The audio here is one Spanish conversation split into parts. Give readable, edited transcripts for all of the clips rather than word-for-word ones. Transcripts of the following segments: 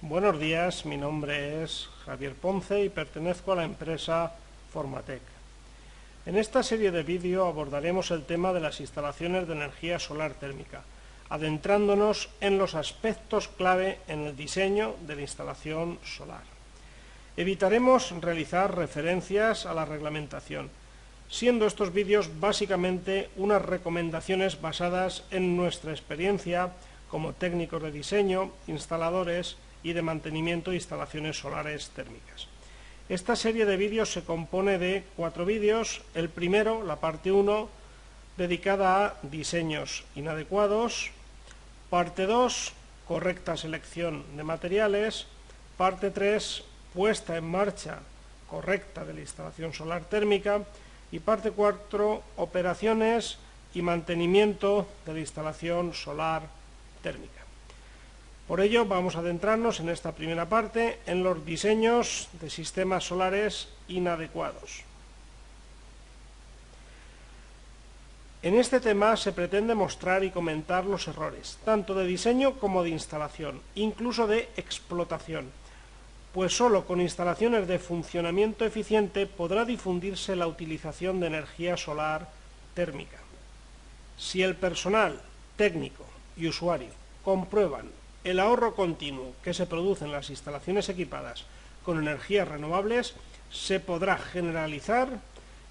Buenos días, mi nombre es Javier Ponce y pertenezco a la empresa Formatec. En esta serie de vídeo abordaremos el tema de las instalaciones de energía solar térmica, adentrándonos en los aspectos clave en el diseño de la instalación solar. Evitaremos realizar referencias a la reglamentación, siendo estos vídeos básicamente unas recomendaciones basadas en nuestra experiencia como técnicos de diseño, instaladores y de mantenimiento de instalaciones solares térmicas. Esta serie de vídeos se compone de 4 vídeos. El primero, la parte 1, dedicada a diseños inadecuados; parte 2, correcta selección de materiales; parte 3, puesta en marcha correcta de la instalación solar térmica; y parte 4, operaciones y mantenimiento de la instalación solar térmica. Por ello, vamos a adentrarnos en esta primera parte en los diseños de sistemas solares inadecuados. En este tema se pretende mostrar y comentar los errores, tanto de diseño como de instalación, incluso de explotación, pues solo con instalaciones de funcionamiento eficiente podrá difundirse la utilización de energía solar térmica. Si el personal técnico y usuario comprueban el ahorro continuo que se produce en las instalaciones equipadas con energías renovables, se podrá generalizar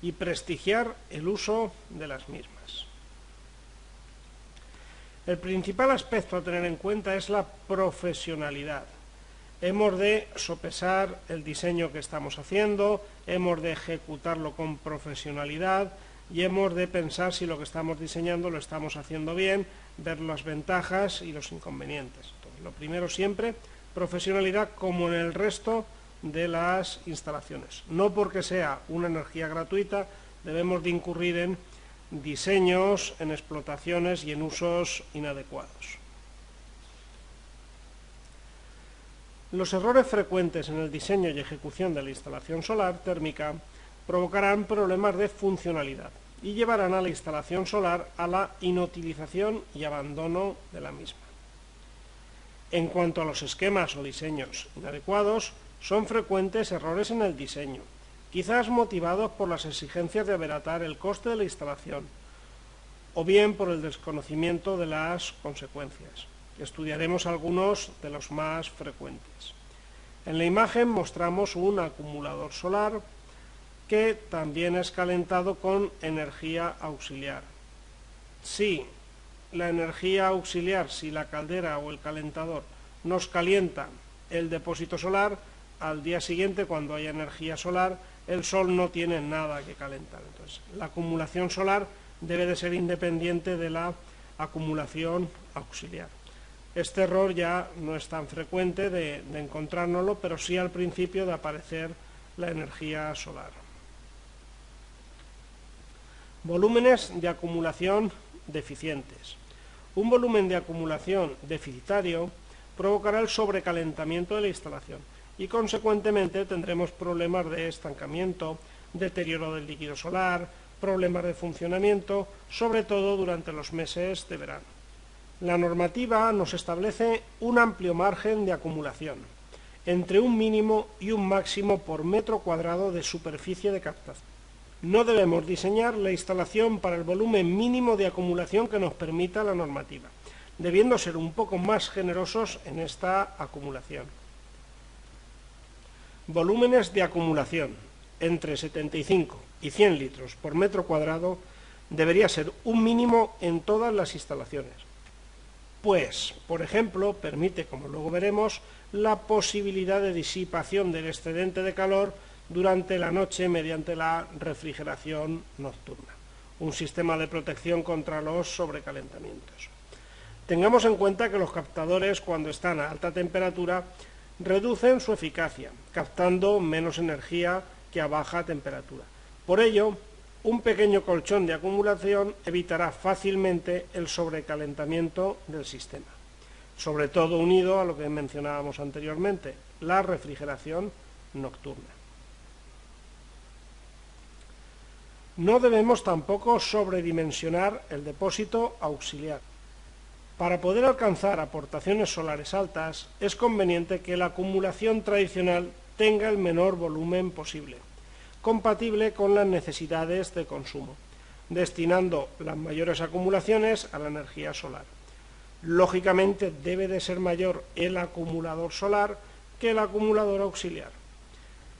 y prestigiar el uso de las mismas. El principal aspecto a tener en cuenta es la profesionalidad. Hemos de sopesar el diseño que estamos haciendo, hemos de ejecutarlo con profesionalidad y hemos de pensar si lo que estamos diseñando lo estamos haciendo bien, ver las ventajas y los inconvenientes. Entonces, lo primero siempre, profesionalidad, como en el resto de las instalaciones. No porque sea una energía gratuita debemos de incurrir en diseños, en explotaciones y en usos inadecuados. Los errores frecuentes en el diseño y ejecución de la instalación solar térmica provocarán problemas de funcionalidad y llevarán a la instalación solar a la inutilización y abandono de la misma. En cuanto a los esquemas o diseños inadecuados, son frecuentes errores en el diseño, quizás motivados por las exigencias de abaratar el coste de la instalación, o bien por el desconocimiento de las consecuencias. Estudiaremos algunos de los más frecuentes. En la imagen mostramos un acumulador solar que también es calentado con energía auxiliar. Si la energía auxiliar, si la caldera o el calentador nos calienta el depósito solar, al día siguiente, cuando haya energía solar, el sol no tiene nada que calentar. Entonces, la acumulación solar debe de ser independiente de la acumulación auxiliar. Este error ya no es tan frecuente de encontrárnoslo, pero sí al principio de aparecer la energía solar. Volúmenes de acumulación deficientes. Un volumen de acumulación deficitario provocará el sobrecalentamiento de la instalación y, consecuentemente, tendremos problemas de estancamiento, deterioro del líquido solar, problemas de funcionamiento, sobre todo durante los meses de verano. La normativa nos establece un amplio margen de acumulación, entre un mínimo y un máximo por metro cuadrado de superficie de captación. No debemos diseñar la instalación para el volumen mínimo de acumulación que nos permita la normativa, debiendo ser un poco más generosos en esta acumulación. Volúmenes de acumulación entre 75 y 100 litros por metro cuadrado debería ser un mínimo en todas las instalaciones, pues, por ejemplo, permite, como luego veremos, la posibilidad de disipación del excedente de calor durante la noche mediante la refrigeración nocturna, un sistema de protección contra los sobrecalentamientos. Tengamos en cuenta que los captadores, cuando están a alta temperatura, reducen su eficacia, captando menos energía que a baja temperatura. Por ello, un pequeño colchón de acumulación evitará fácilmente el sobrecalentamiento del sistema, sobre todo unido a lo que mencionábamos anteriormente, la refrigeración nocturna. No debemos tampoco sobredimensionar el depósito auxiliar, Para poder alcanzar aportaciones solares altas, es conveniente que la acumulación tradicional tenga el menor volumen posible, compatible con las necesidades de consumo, destinando las mayores acumulaciones a la energía solar. Lógicamente debe de ser mayor el acumulador solar que el acumulador auxiliar.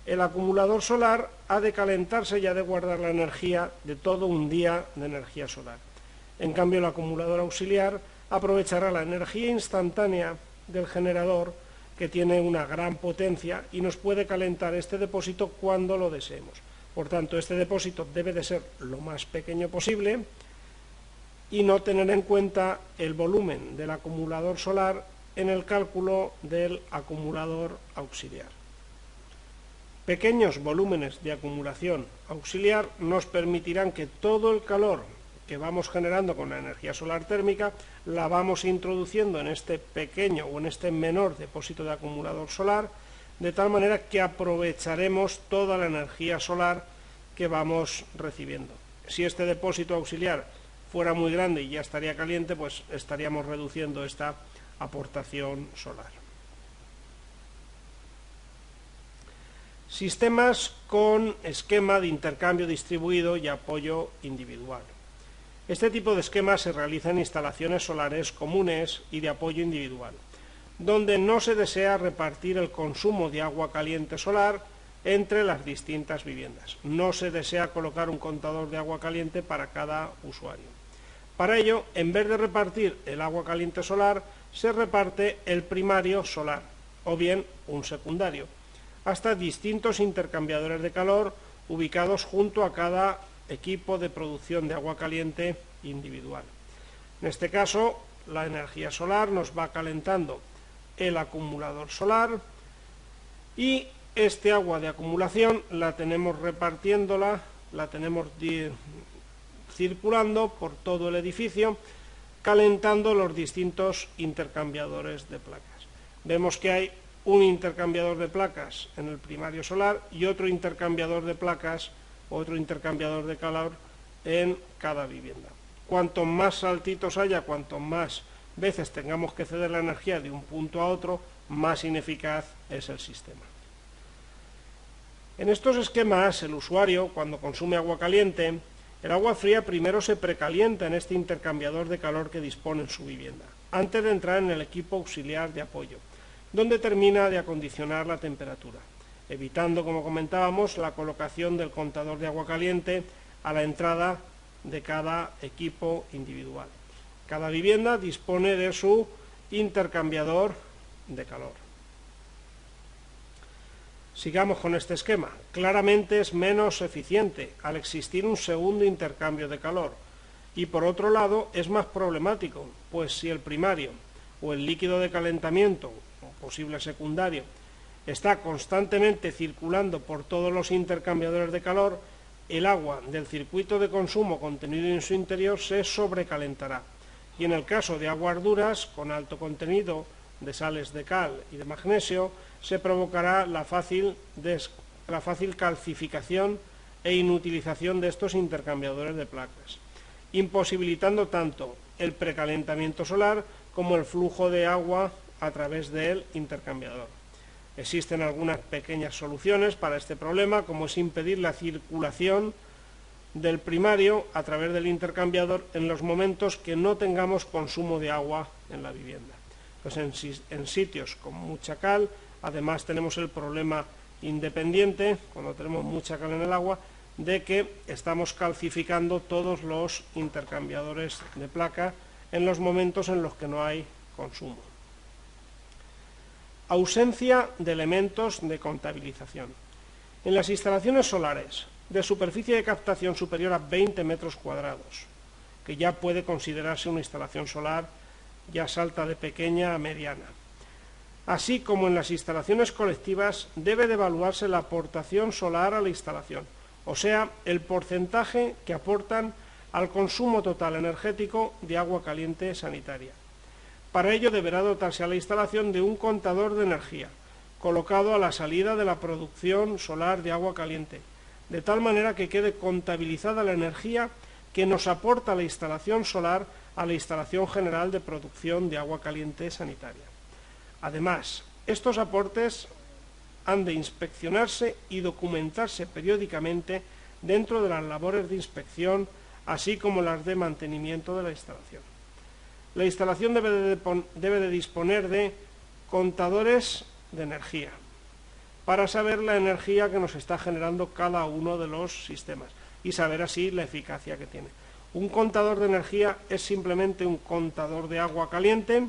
El acumulador solar ha de calentarse y ha de guardar la energía de todo un día de energía solar. En cambio, el acumulador auxiliar aprovechará la energía instantánea del generador, que tiene una gran potencia, y nos puede calentar este depósito cuando lo deseemos. Por tanto, este depósito debe de ser lo más pequeño posible y no tener en cuenta el volumen del acumulador solar en el cálculo del acumulador auxiliar. Pequeños volúmenes de acumulación auxiliar nos permitirán que todo el calor que vamos generando con la energía solar térmica la vamos introduciendo en este pequeño o en este menor depósito de acumulador solar, de tal manera que aprovecharemos toda la energía solar que vamos recibiendo. Si este depósito auxiliar fuera muy grande y ya estaría caliente, pues estaríamos reduciendo esta aportación solar. Sistemas con esquema de intercambio distribuido y apoyo individual. Este tipo de esquemas se realiza en instalaciones solares comunes y de apoyo individual, donde no se desea repartir el consumo de agua caliente solar entre las distintas viviendas. No se desea colocar un contador de agua caliente para cada usuario. Para ello, en vez de repartir el agua caliente solar, se reparte el primario solar, o bien un secundario, hasta distintos intercambiadores de calor ubicados junto a cada equipo de producción de agua caliente individual. En este caso, la energía solar nos va calentando el acumulador solar y este agua de acumulación la tenemos repartiéndola, la tenemos circulando por todo el edificio, calentando los distintos intercambiadores de placas. Vemos que hay un intercambiador de placas en el primario solar y otro intercambiador de placas, otro intercambiador de calor en cada vivienda. Cuanto más saltitos haya, cuanto más veces tengamos que ceder la energía de un punto a otro, más ineficaz es el sistema. En estos esquemas, el usuario, cuando consume agua caliente, el agua fría primero se precalienta en este intercambiador de calor que dispone en su vivienda, antes de entrar en el equipo auxiliar de apoyo, donde termina de acondicionar la temperatura, evitando, como comentábamos, la colocación del contador de agua caliente a la entrada de cada equipo individual. Cada vivienda dispone de su intercambiador de calor. Sigamos con este esquema. Claramente es menos eficiente al existir un segundo intercambio de calor y, por otro lado, es más problemático, pues si el primario o el líquido de calentamiento o posible secundario está constantemente circulando por todos los intercambiadores de calor, el agua del circuito de consumo contenido en su interior se sobrecalentará y en el caso de aguas duras con alto contenido de sales de cal y de magnesio se provocará la fácil calcificación e inutilización de estos intercambiadores de placas, imposibilitando tanto el precalentamiento solar como el flujo de agua a través del intercambiador. Existen algunas pequeñas soluciones para este problema, como es impedir la circulación del primario a través del intercambiador en los momentos que no tengamos consumo de agua en la vivienda. Pues en sitios con mucha cal, además tenemos el problema independiente, cuando tenemos mucha cal en el agua, de que estamos calcificando todos los intercambiadores de placa en los momentos en los que no hay consumo. Ausencia de elementos de contabilización. En las instalaciones solares de superficie de captación superior a 20 metros cuadrados, que ya puede considerarse una instalación solar, ya salta de pequeña a mediana. Así como en las instalaciones colectivas, debe de evaluarse la aportación solar a la instalación, o sea, el porcentaje que aportan al consumo total energético de agua caliente sanitaria. Para ello deberá dotarse a la instalación de un contador de energía, colocado a la salida de la producción solar de agua caliente, de tal manera que quede contabilizada la energía que nos aporta la instalación solar a la instalación general de producción de agua caliente sanitaria. Además, estos aportes han de inspeccionarse y documentarse periódicamente dentro de las labores de inspección, así como las de mantenimiento de la instalación. La instalación debe de disponer de contadores de energía para saber la energía que nos está generando cada uno de los sistemas y saber así la eficacia que tiene. Un contador de energía es simplemente un contador de agua caliente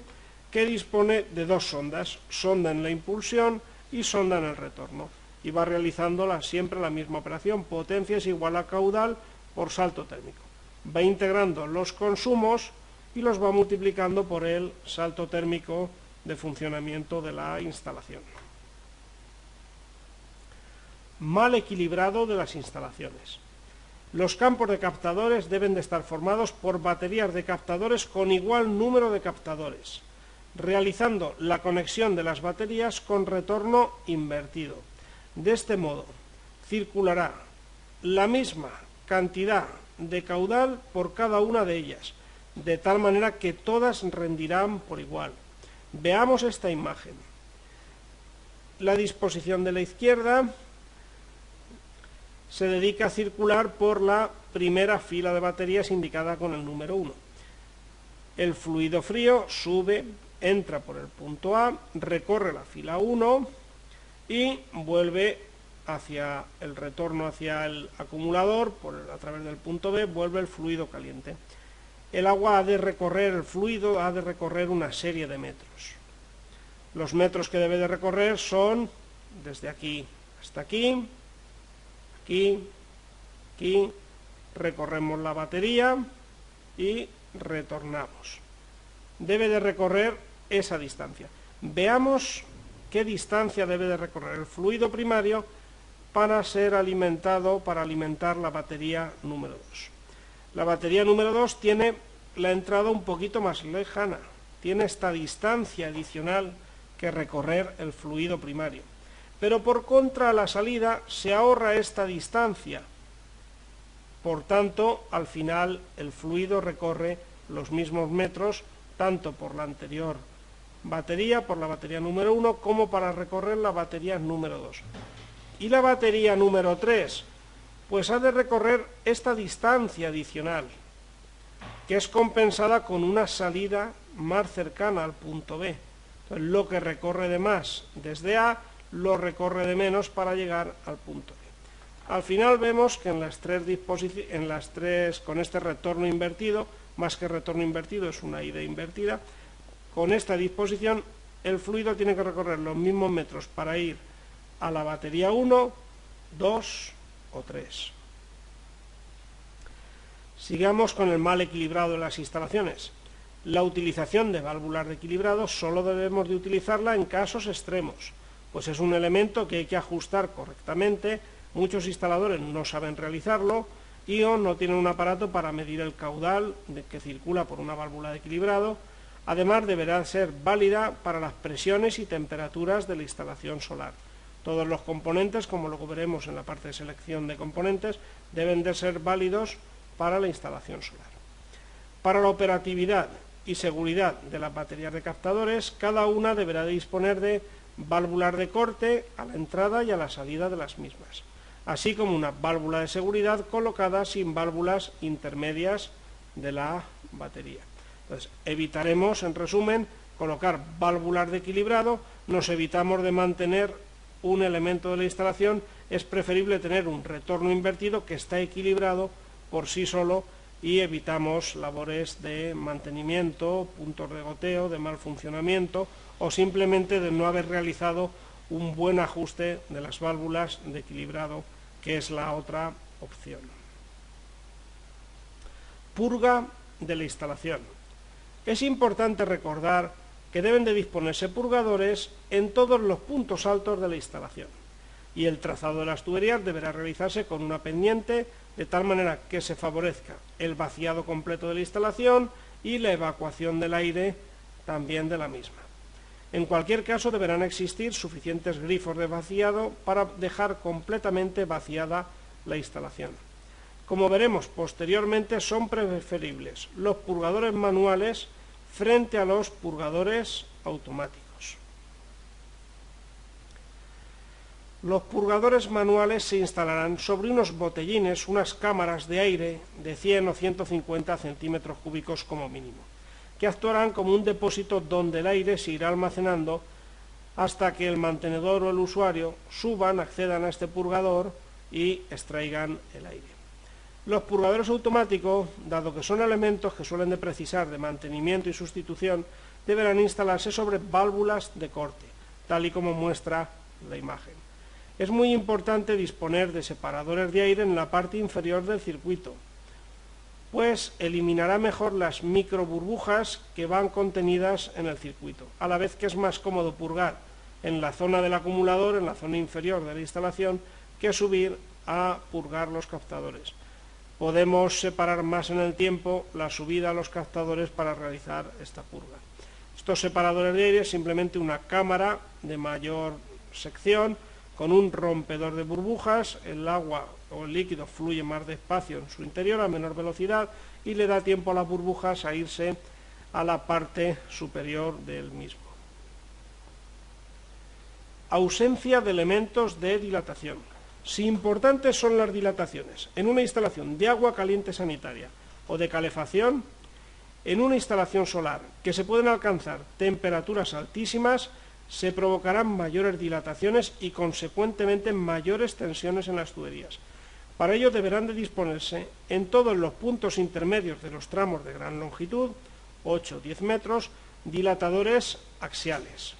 que dispone de dos sondas, sonda en la impulsión y sonda en el retorno, y va realizando siempre la misma operación. Potencia es igual a caudal por salto térmico. Va integrando los consumos y los va multiplicando por el salto térmico de funcionamiento de la instalación. Mal equilibrado de las instalaciones. Los campos de captadores deben de estar formados por baterías de captadores con igual número de captadores, realizando la conexión de las baterías con retorno invertido. De este modo, circulará la misma cantidad de caudal por cada una de ellas, de tal manera que todas rendirán por igual. Veamos esta imagen. La disposición de la izquierda se dedica a circular por la primera fila de baterías indicada con el número 1. El fluido frío sube, entra por el punto A, recorre la fila 1 y vuelve hacia el retorno hacia el acumulador, a través del punto B, vuelve el fluido caliente. El agua ha de recorrer, el fluido ha de recorrer una serie de metros. Los metros que debe de recorrer son desde aquí hasta aquí, aquí, aquí, recorremos la batería y retornamos. Debe de recorrer esa distancia. Veamos qué distancia debe de recorrer el fluido primario para ser alimentado, para alimentar la batería número 2. La batería número 2 tiene la entrada un poquito más lejana, tiene esta distancia adicional que recorrer el fluido primario. Pero por contra, a la salida se ahorra esta distancia. Por tanto, al final el fluido recorre los mismos metros, tanto por la anterior batería, por la batería número 1, como para recorrer la batería número 2. Y la batería número 3, pues ha de recorrer esta distancia adicional, que es compensada con una salida más cercana al punto B. Entonces, lo que recorre de más desde A, lo recorre de menos para llegar al punto B. Al final vemos que en las tres con este retorno invertido, más que retorno invertido es una ida invertida, con esta disposición el fluido tiene que recorrer los mismos metros para ir a la batería 1, 2 o 3. Sigamos con el mal equilibrado de las instalaciones. La utilización de válvulas de equilibrado solo debemos de utilizarla en casos extremos, pues es un elemento que hay que ajustar correctamente. Muchos instaladores no saben realizarlo y o no tienen un aparato para medir el caudal que circula por una válvula de equilibrado. Además, deberá ser válida para las presiones y temperaturas de la instalación solar. Todos los componentes, como luego veremos en la parte de selección de componentes, deben de ser válidos para la instalación solar. Para la operatividad y seguridad de las baterías de captadores, cada una deberá de disponer de válvulas de corte a la entrada y a la salida de las mismas, así como una válvula de seguridad colocada sin válvulas intermedias de la batería. Entonces, evitaremos, en resumen, colocar válvulas de equilibrado, nos evitamos de mantener un elemento de la instalación, es preferible tener un retorno invertido que está equilibrado por sí solo y evitamos labores de mantenimiento, puntos de goteo, de mal funcionamiento o simplemente de no haber realizado un buen ajuste de las válvulas de equilibrado, que es la otra opción. Purga de la instalación. Es importante recordar que deben de disponerse purgadores en todos los puntos altos de la instalación y el trazado de las tuberías deberá realizarse con una pendiente de tal manera que se favorezca el vaciado completo de la instalación y la evacuación del aire también de la misma. En cualquier caso deberán existir suficientes grifos de vaciado para dejar completamente vaciada la instalación. Como veremos posteriormente, son preferibles los purgadores manuales frente a los purgadores automáticos. Los purgadores manuales se instalarán sobre unos botellines, unas cámaras de aire de 100 o 150 centímetros cúbicos como mínimo, que actuarán como un depósito donde el aire se irá almacenando hasta que el mantenedor o el usuario suban, accedan a este purgador y extraigan el aire. Los purgadores automáticos, dado que son elementos que suelen precisar de mantenimiento y sustitución, deberán instalarse sobre válvulas de corte, tal y como muestra la imagen. Es muy importante disponer de separadores de aire en la parte inferior del circuito, pues eliminará mejor las microburbujas que van contenidas en el circuito, a la vez que es más cómodo purgar en la zona del acumulador, en la zona inferior de la instalación, que subir a purgar los captadores. Podemos separar más en el tiempo la subida a los captadores para realizar esta purga. Estos separadores de aire es simplemente una cámara de mayor sección con un rompedor de burbujas. El agua o el líquido fluye más despacio en su interior a menor velocidad y le da tiempo a las burbujas a irse a la parte superior del mismo. Ausencia de elementos de dilatación. Si importantes son las dilataciones en una instalación de agua caliente sanitaria o de calefacción, en una instalación solar que se pueden alcanzar temperaturas altísimas, se provocarán mayores dilataciones y consecuentemente mayores tensiones en las tuberías. Para ello deberán de disponerse en todos los puntos intermedios de los tramos de gran longitud, 8 o 10 metros, dilatadores axiales.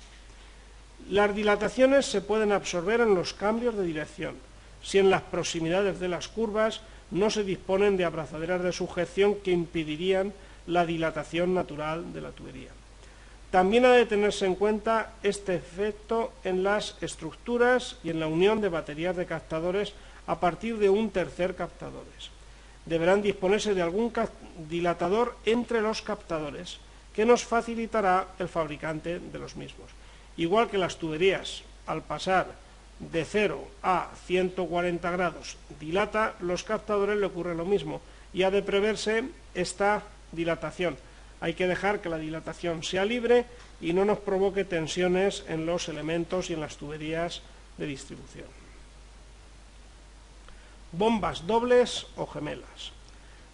Las dilataciones se pueden absorber en los cambios de dirección, si en las proximidades de las curvas no se disponen de abrazaderas de sujeción que impedirían la dilatación natural de la tubería. También ha de tenerse en cuenta este efecto en las estructuras y en la unión de baterías de captadores a partir de un tercer captadores. Deberán disponerse de algún dilatador entre los captadores que nos facilitará el fabricante de los mismos. Igual que las tuberías, al pasar de 0 a 140 grados dilata, los captadores le ocurre lo mismo y ha de preverse esta dilatación. Hay que dejar que la dilatación sea libre y no nos provoque tensiones en los elementos y en las tuberías de distribución. Bombas dobles o gemelas.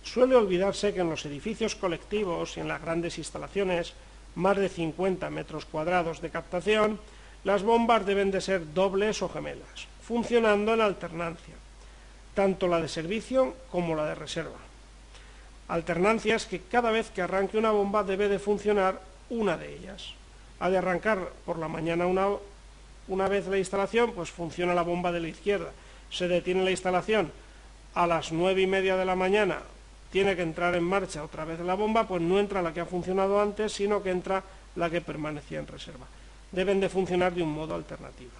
Suele olvidarse que en los edificios colectivos y en las grandes instalaciones, más de 50 metros cuadrados de captación, las bombas deben de ser dobles o gemelas, funcionando en alternancia, tanto la de servicio como la de reserva. Alternancia es que cada vez que arranque una bomba debe de funcionar una de ellas. Ha de arrancar por la mañana una vez la instalación, pues funciona la bomba de la izquierda. Se detiene la instalación a las 9:30 de la mañana, tiene que entrar en marcha otra vez la bomba, pues no entra la que ha funcionado antes, sino que entra la que permanecía en reserva. Deben de funcionar de un modo alternativo.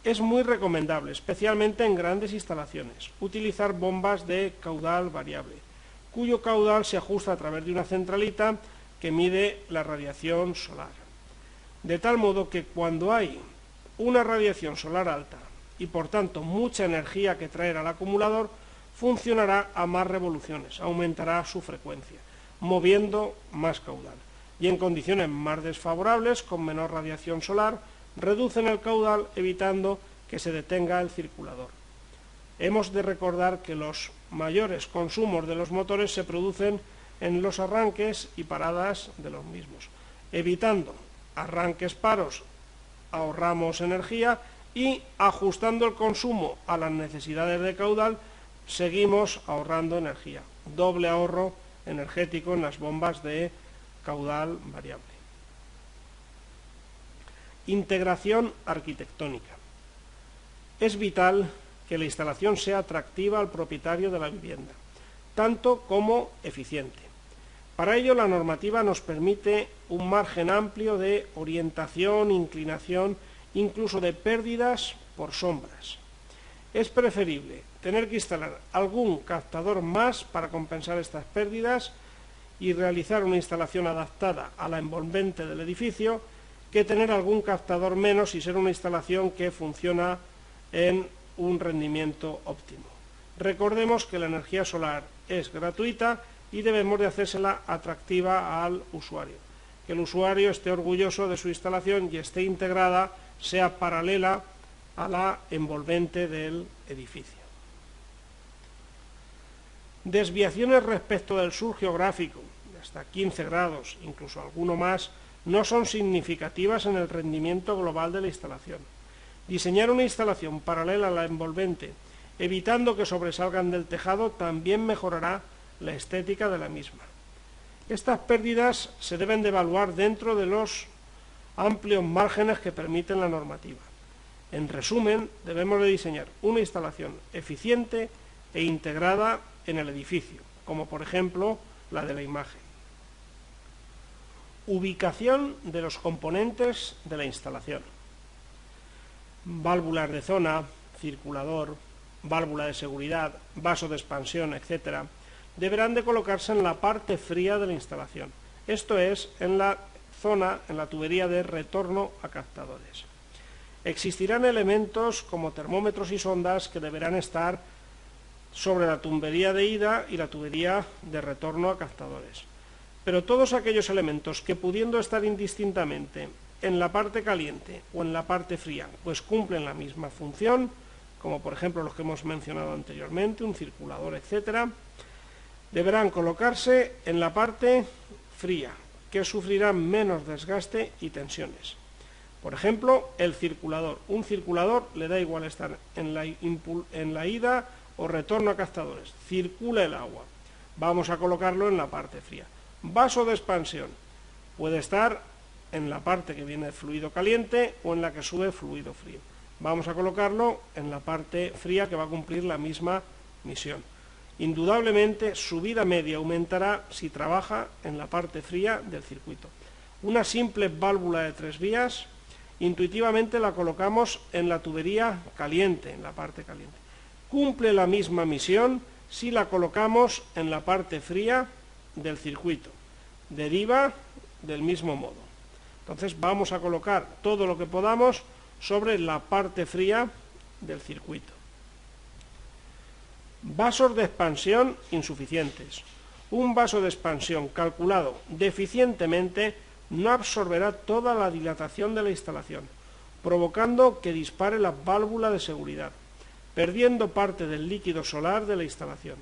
Es muy recomendable, especialmente en grandes instalaciones, utilizar bombas de caudal variable, cuyo caudal se ajusta a través de una centralita que mide la radiación solar. De tal modo que cuando hay una radiación solar alta y por tanto mucha energía que traer al acumulador, funcionará a más revoluciones, aumentará su frecuencia, moviendo más caudal. Y en condiciones más desfavorables, con menor radiación solar, reducen el caudal evitando que se detenga el circulador. Hemos de recordar que los mayores consumos de los motores se producen en los arranques y paradas de los mismos. Evitando arranques paros ahorramos energía y ajustando el consumo a las necesidades de caudal seguimos ahorrando energía. Doble ahorro energético en las bombas de caudal variable. Integración arquitectónica. Es vital que la instalación sea atractiva al propietario de la vivienda, tanto como eficiente. Para ello, la normativa nos permite un margen amplio de orientación, inclinación, incluso de pérdidas por sombras. Es preferible tener que instalar algún captador más para compensar estas pérdidas y realizar una instalación adaptada a la envolvente del edificio que tener algún captador menos y ser una instalación que funciona en un rendimiento óptimo. Recordemos que la energía solar es gratuita y debemos de hacérsela atractiva al usuario. Que el usuario esté orgulloso de su instalación y esté integrada, sea paralela a la envolvente del edificio. Desviaciones respecto del sur geográfico, de hasta 15 grados, incluso alguno más, no son significativas en el rendimiento global de la instalación. Diseñar una instalación paralela a la envolvente, evitando que sobresalgan del tejado, también mejorará la estética de la misma. Estas pérdidas se deben de evaluar dentro de los amplios márgenes que permiten la normativa. En resumen, debemos de diseñar una instalación eficiente e integrada en el edificio, como por ejemplo la de la imagen. Ubicación de los componentes de la instalación. Válvulas de zona, circulador, válvula de seguridad, vaso de expansión, etc., deberán de colocarse en la parte fría de la instalación, esto es, en la zona, en la tubería de retorno a captadores. Existirán elementos como termómetros y sondas que deberán estar sobre la tubería de ida y la tubería de retorno a captadores. Pero todos aquellos elementos que, pudiendo estar indistintamente en la parte caliente o en la parte fría, pues cumplen la misma función, como por ejemplo los que hemos mencionado anteriormente, un circulador, etc., deberán colocarse en la parte fría, que sufrirán menos desgaste y tensiones. Por ejemplo, el circulador. Un circulador le da igual estar en la ida o retorno a captadores. Circula el agua. Vamos a colocarlo en la parte fría. Vaso de expansión. Puede estar en la parte que viene fluido caliente o en la que sube fluido frío. Vamos a colocarlo en la parte fría, que va a cumplir la misma misión. Indudablemente, su vida media aumentará si trabaja en la parte fría del circuito. Una simple válvula de 3 vías, intuitivamente la colocamos en la tubería caliente, en la parte caliente. Cumple la misma misión si la colocamos en la parte fría del circuito. Deriva del mismo modo. Entonces vamos a colocar todo lo que podamos sobre la parte fría del circuito. Vasos de expansión insuficientes. Un vaso de expansión calculado deficientemente no absorberá toda la dilatación de la instalación, provocando que dispare la válvula de seguridad, perdiendo parte del líquido solar de la instalación.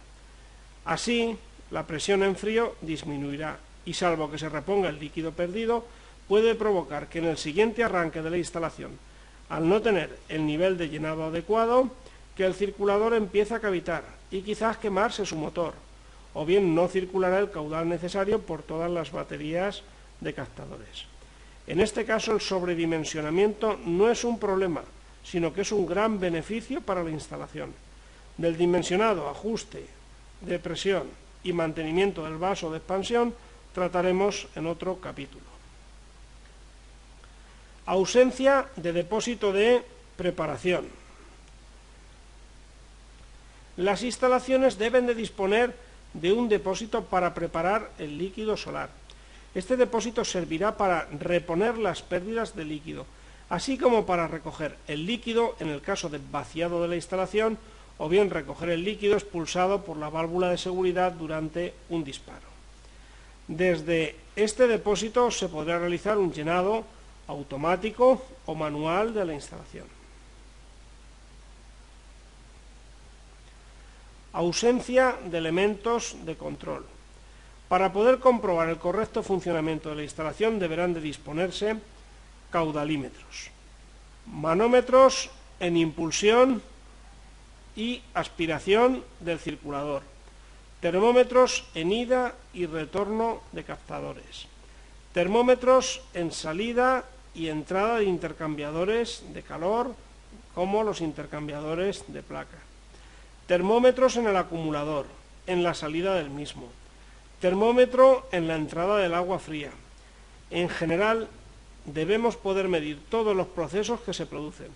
Así, la presión en frío disminuirá y, salvo que se reponga el líquido perdido, puede provocar que en el siguiente arranque de la instalación, al no tener el nivel de llenado adecuado, que el circulador empiece a cavitar y quizás quemarse su motor, o bien no circulará el caudal necesario por todas las baterías de captadores. En este caso, el sobredimensionamiento no es un problema, sino que es un gran beneficio para la instalación. Del dimensionado, ajuste de presión y mantenimiento del vaso de expansión trataremos en otro capítulo. Ausencia de depósito de preparación. Las instalaciones deben de disponer de un depósito para preparar el líquido solar. Este depósito servirá para reponer las pérdidas de líquido, así como para recoger el líquido en el caso de vaciado de la instalación, o bien recoger el líquido expulsado por la válvula de seguridad durante un disparo. Desde este depósito se podrá realizar un llenado automático o manual de la instalación. Ausencia de elementos de control. Para poder comprobar el correcto funcionamiento de la instalación deberán de disponerse caudalímetros, manómetros en impulsión y aspiración del circulador, termómetros en ida y retorno de captadores, termómetros en salida y entrada de intercambiadores de calor, como los intercambiadores de placa, termómetros en el acumulador, en la salida del mismo, termómetro en la entrada del agua fría. En general, debemos poder medir todos los procesos que se producen,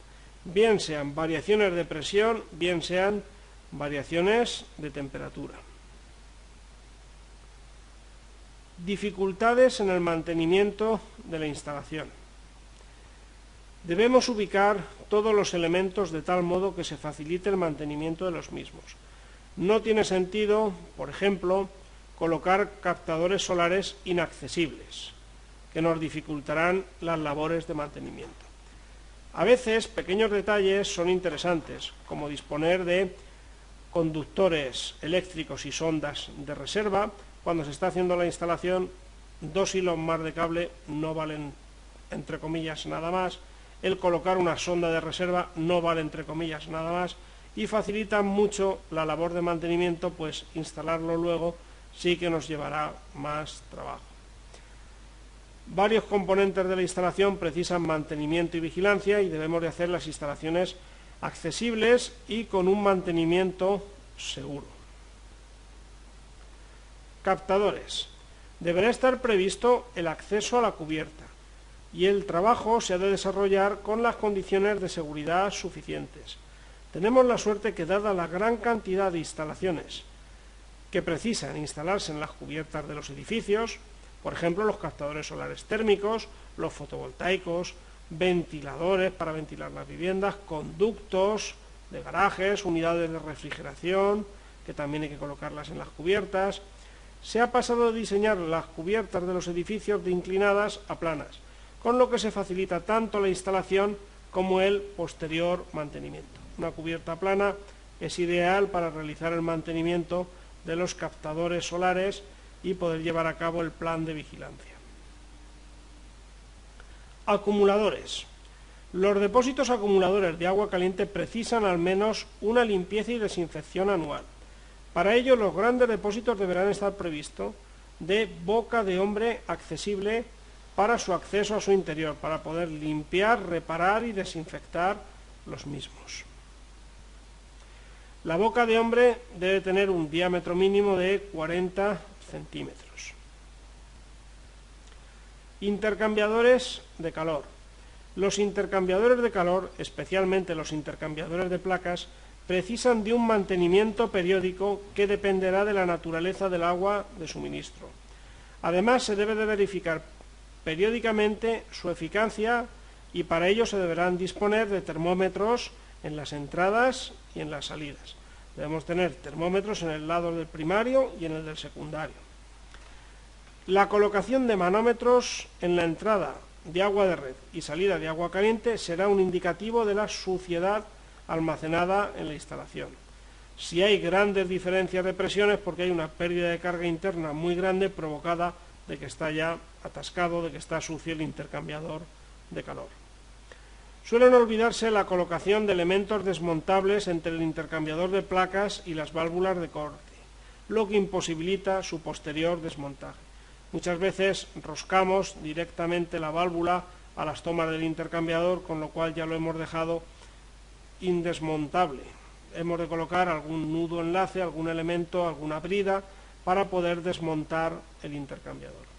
bien sean variaciones de presión, bien sean variaciones de temperatura. Dificultades en el mantenimiento de la instalación. Debemos ubicar todos los elementos de tal modo que se facilite el mantenimiento de los mismos. No tiene sentido, por ejemplo, colocar captadores solares inaccesibles, que nos dificultarán las labores de mantenimiento. A veces, pequeños detalles son interesantes, como disponer de conductores eléctricos y sondas de reserva. Cuando se está haciendo la instalación, 2 hilos más de cable no valen, entre comillas, nada más. El colocar una sonda de reserva no vale, entre comillas, nada más, y facilita mucho la labor de mantenimiento, pues instalarlo luego sí que nos llevará más trabajo. Varios componentes de la instalación precisan mantenimiento y vigilancia, y debemos de hacer las instalaciones accesibles y con un mantenimiento seguro. Captadores. Deberá estar previsto el acceso a la cubierta, y el trabajo se ha de desarrollar con las condiciones de seguridad suficientes. Tenemos la suerte que, dada la gran cantidad de instalaciones que precisan instalarse en las cubiertas de los edificios, por ejemplo, los captadores solares térmicos, los fotovoltaicos, ventiladores para ventilar las viviendas, conductos de garajes, unidades de refrigeración, que también hay que colocarlas en las cubiertas. Se ha pasado de diseñar las cubiertas de los edificios de inclinadas a planas, con lo que se facilita tanto la instalación como el posterior mantenimiento. Una cubierta plana es ideal para realizar el mantenimiento de los captadores solares y poder llevar a cabo el plan de vigilancia. Acumuladores. Los depósitos acumuladores de agua caliente precisan al menos una limpieza y desinfección anual. Para ello, los grandes depósitos deberán estar provistos de boca de hombre accesible para su acceso a su interior, para poder limpiar, reparar y desinfectar los mismos. La boca de hombre debe tener un diámetro mínimo de 40 centímetros. Intercambiadores de calor. Los intercambiadores de calor, especialmente los intercambiadores de placas, precisan de un mantenimiento periódico que dependerá de la naturaleza del agua de suministro. Además, se debe de verificar periódicamente su eficacia, y para ello se deberán disponer de termómetros en las entradas y en las salidas. Debemos tener termómetros en el lado del primario y en el del secundario. La colocación de manómetros en la entrada de agua de red y salida de agua caliente será un indicativo de la suciedad almacenada en la instalación. Si hay grandes diferencias de presiones, porque hay una pérdida de carga interna muy grande provocada de que está ya atascado, de que está sucio el intercambiador de calor. Suelen olvidarse la colocación de elementos desmontables entre el intercambiador de placas y las válvulas de corte, lo que imposibilita su posterior desmontaje. Muchas veces roscamos directamente la válvula a las tomas del intercambiador, con lo cual ya lo hemos dejado indesmontable. Hemos de colocar algún nudo enlace, algún elemento, alguna brida para poder desmontar el intercambiador.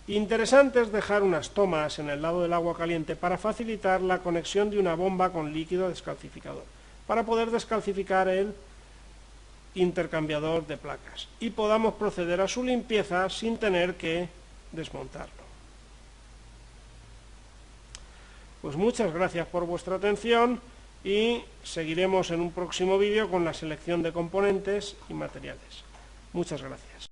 Interesante es dejar unas tomas en el lado del agua caliente para facilitar la conexión de una bomba con líquido descalcificador, para poder descalcificar el intercambiador de placas y podamos proceder a su limpieza sin tener que desmontarlo. Pues muchas gracias por vuestra atención y seguiremos en un próximo vídeo con la selección de componentes y materiales. Muchas gracias.